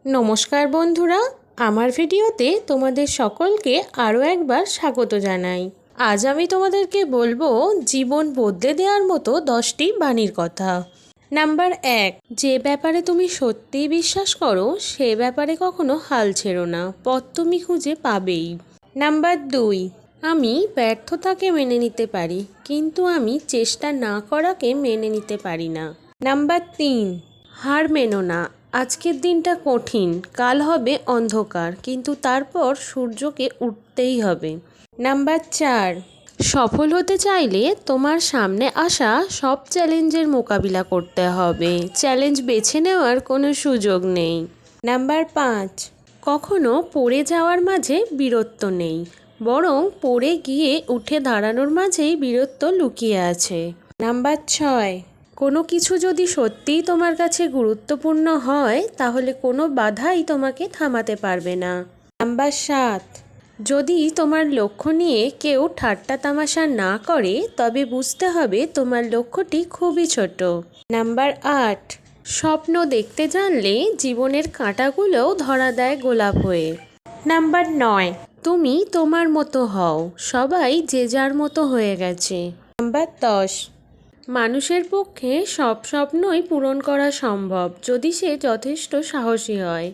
নমস্কার বন্ধুরা, আমার ভিডিওতে তোমাদের সকলকে আরও একবার স্বাগত জানাই। আজ আমি তোমাদেরকে বলবো জীবন বদলে দেওয়ার মতো 10টি বাণীর কথা। নাম্বার 1, যে ব্যাপারে তুমি সত্যিই বিশ্বাস করো সে ব্যাপারে কখনো হাল ছেড়ো না, পথ তুমি খুঁজে পাবেই। নাম্বার 2, আমি ব্যর্থতাকে মেনে নিতে পারি কিন্তু আমি চেষ্টা না করাকে মেনে নিতে পারি না। নাম্বার 3, হার মেনো না, আজকের দিনটা কঠিন, কাল হবে অন্ধকার, কিন্তু তারপর সূর্যকে উঠতেই হবে। নাম্বার 4, সফল হতে চাইলে তোমার সামনে আসা সব চ্যালেঞ্জের মোকাবিলা করতে হবে, চ্যালেঞ্জ বেছে নেওয়ার কোনো সুযোগ নেই। নাম্বার 5, কখনো পড়ে যাওয়ার মাঝে বীরত্ব নেই, বরং পড়ে গিয়ে উঠে দাঁড়ানোর মাঝেই বীরত্ব লুকিয়ে আছে। নাম্বার 6, কোনো কিছু যদি সত্যিই তোমার কাছে গুরুত্বপূর্ণ হয় তাহলে কোনো বাধাই তোমাকে থামাতে পারবে না। নাম্বার 7, যদি তোমার লক্ষ্য নিয়ে কেউ ঠাট্টা তামাশা না করে তবে বুঝতে হবে তোমার লক্ষ্যটি খুবই ছোট। নাম্বার 8, স্বপ্ন দেখতে জানলে জীবনের কাঁটাগুলোও ধরা দেয় গোলাপ হয়ে। নাম্বার 9, তুমি তোমার মতো হও, সবাই যে যার মতো হয়ে গেছে। নাম্বার 10, মানুষের পক্ষে সব স্বপ্নই পূরণ করা সম্ভব যদি সে যথেষ্ট সাহসী হয়।